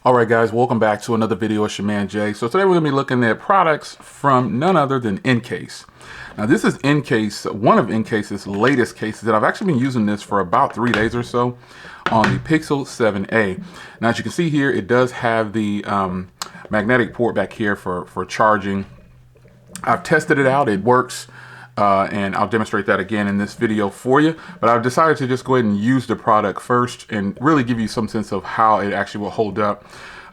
All right, guys, welcome back to another video. It's your man Jay. So today we're going to be looking at products from none other than Encased. Now this is Encased, one of Encased's latest cases, and I've actually been using this for about 3 days or so on the Pixel 7a. Now as you can see here, it does have the magnetic port back here for charging. I've tested it out, it works. And I'll demonstrate that again in this video for you. But I've decided to just go ahead and use the product first and really give you some sense of how it actually will hold up.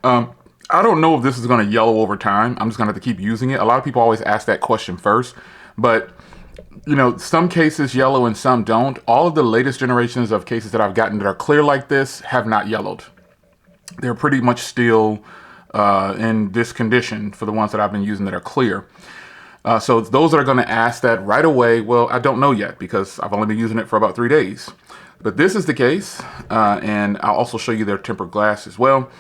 I don't know if this is going to yellow over time. I'm just going to have to keep using it. A lot of people always ask that question first. But, you know, some cases yellow and some don't. All of the latest generations of cases that I've gotten that are clear like this have not yellowed. They're pretty much still in this condition for the ones that I've been using that are clear. So those that are going to ask that right away, well, I don't know yet because I've only been using it for about 3 days. But this is the case, and I'll also show you their tempered glass as well.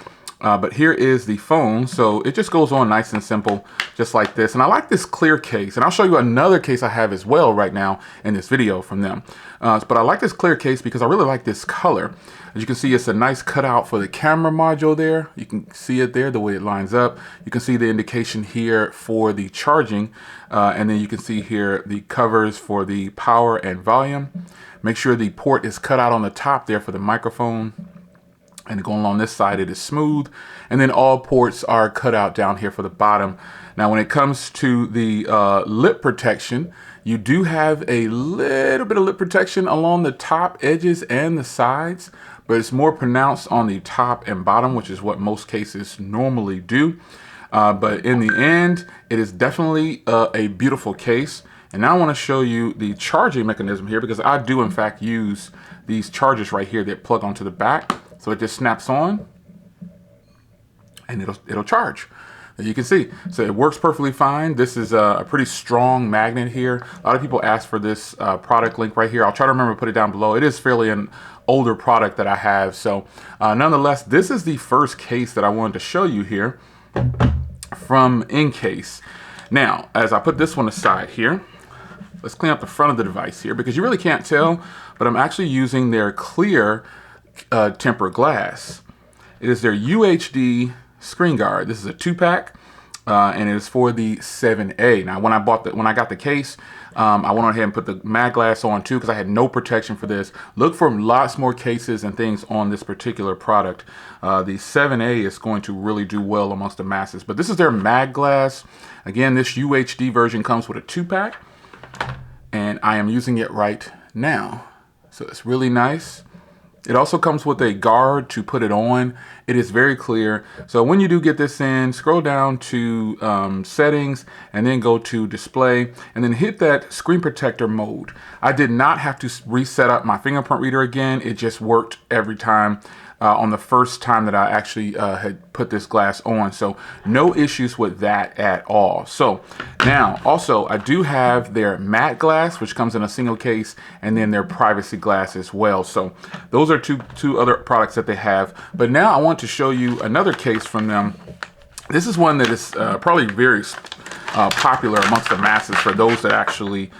But here is the phone. So it just goes on nice and simple, just like this. And I like this clear case. And I'll show you another case I have as well right now in this video from them. But I like this clear case because I really like this color. As you can see, it's a nice cutout for the camera module there. You can see it there, the way it lines up. You can see the indication here for the charging. And then you can see here the covers for the power and volume. Make sure the port is cut out on the top there for the microphone. And going along this side, it is smooth. And then all ports are cut out down here for the bottom. Now, when it comes to the lip protection, you do have a little bit of lip protection along the top edges and the sides, but it's more pronounced on the top and bottom, which is what most cases normally do. But in the end, it is definitely a beautiful case. And now I want to show you the charging mechanism here because I do, in fact, use these chargers right here that plug onto the back. So it just snaps on and it'll charge. As you can see, so it works perfectly fine. This is a pretty strong magnet here. A lot of people ask for this product link right here. I'll try to remember to put it down below. It is fairly an older product that I have. So nonetheless, this is the first case that I wanted to show you here from Encased. Now, as I put this one aside here, let's clean up the front of the device here because you really can't tell, but I'm actually using their clear tempered glass. It is their UHD screen guard. This is a 2-pack, and it is for the 7A. Now, when I got the case, I went ahead and put the mag glass on too because I had no protection for this. Look for lots more cases and things on this particular product. The 7A is going to really do well amongst the masses, but this is their mag glass. Again, this UHD version comes with a 2-pack, and I am using it right now. So it's really nice. It also comes with a guard to put it on. It is very clear. So when you do get this in, scroll down to settings and then go to display and then hit that screen protector mode. I did not have to reset up my fingerprint reader again. It just worked every time on the first time that I actually had put this glass on. So no issues with that at all. So now also I do have their matte glass, which comes in a single case, and then their privacy glass as well. So those are two other products that they have. But now I want to show you another case from them. This is one that is probably very popular amongst the masses for those that actually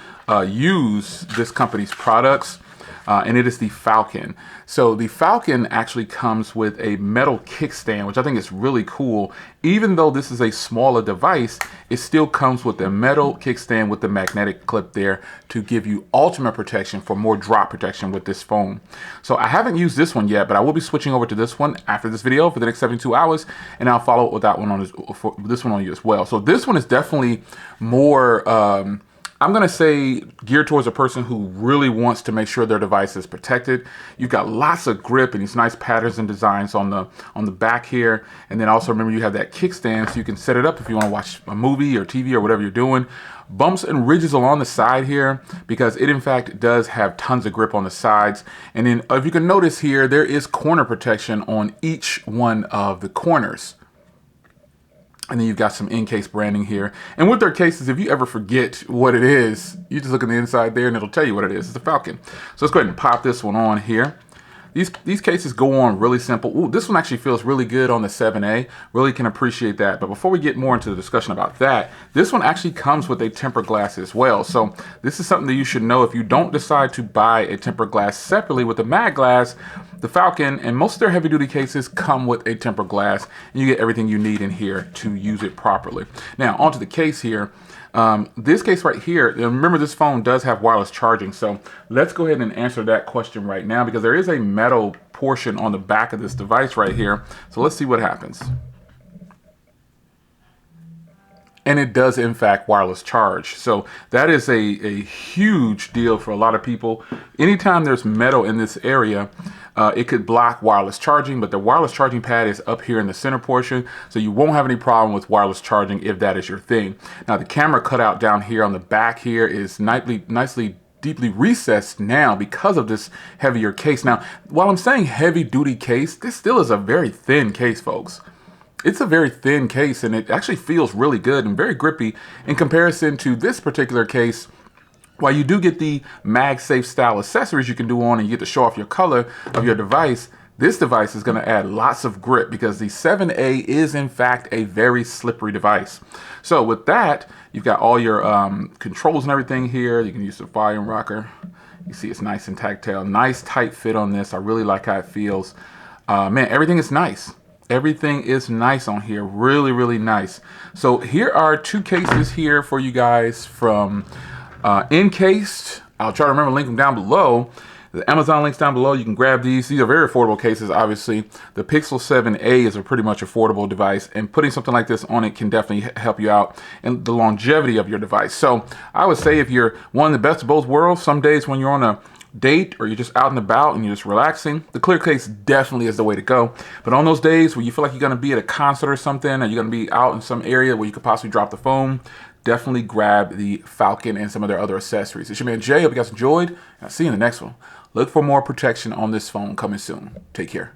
use this company's products. And it is the Falcon. So the Falcon actually comes with a metal kickstand, which I think is really cool. Even though this is a smaller device, it still comes with a metal kickstand with the magnetic clip there to give you ultimate protection for more drop protection with this phone. So I haven't used this one yet, but I will be switching over to this one after this video for the next 72 hours, and I'll follow up with that one on this one on you as well. So this one is definitely more I'm going to say geared towards a person who really wants to make sure their device is protected. You've got lots of grip and these nice patterns and designs on the back here. And then also remember you have that kickstand so you can set it up if you want to watch a movie or TV or whatever you're doing. Bumps and ridges along the side here because it in fact does have tons of grip on the sides. And then if you can notice here, there is corner protection on each one of the corners. And then you've got some Encased branding here. And with their cases, if you ever forget what it is, you just look at the inside there and it'll tell you what it is. It's a Falcon. So let's go ahead and pop this one on here. These cases go on really simple. Ooh, this one actually feels really good on the 7A. Really can appreciate that. But before we get more into the discussion about that, this one actually comes with a tempered glass as well. So this is something that you should know if you don't decide to buy a tempered glass separately with a matte glass. the Falcon and most of their heavy duty cases come with a tempered glass, and you get everything you need in here to use it properly. Now onto the case here. This case right here, remember this phone does have wireless charging, so let's go ahead and answer that question right now, because there is a metal portion on the back of this device right here. So let's see what happens. And it does in fact wireless charge. So that is a huge deal for a lot of people. Anytime there's metal in this area, it could block wireless charging, but the wireless charging pad is up here in the center portion, so you won't have any problem with wireless charging if that is your thing. Now the camera cutout down here on the back here is nicely deeply recessed now because of this heavier case. Now, while I'm saying heavy duty case, this still is a very thin case, folks. It's a very thin case, and it actually feels really good and very grippy in comparison to this particular case. While you do get the MagSafe style accessories you can do on, and you get to show off your color of your device, this device is going to add lots of grip because the 7A is in fact a very slippery device. So with that, you've got all your controls and everything here. You can use the volume rocker. You see it's nice and tactile, nice tight fit on this. I really like how it feels. Man, everything is nice. Everything is nice on here, really nice. So here are two cases here for you guys from Encased. I'll try to remember to link them down below. The Amazon links down below. You can grab these. These are very affordable cases, obviously. The Pixel 7a is a pretty much affordable device, and putting something like this on it can definitely help you out in the longevity of your device. So I would say if you're one of the best of both worlds, some days when you're on a date or you're just out and about and you're just relaxing, the clear case definitely is the way to go. But on those days where you feel like you're going to be at a concert or something, or you're going to be out in some area where you could possibly drop the phone, definitely grab the Falcon and some of their other accessories. It's your man Jay. Hope you guys enjoyed, and I'll see you in the next one. Look for more protection on this phone coming soon. Take care.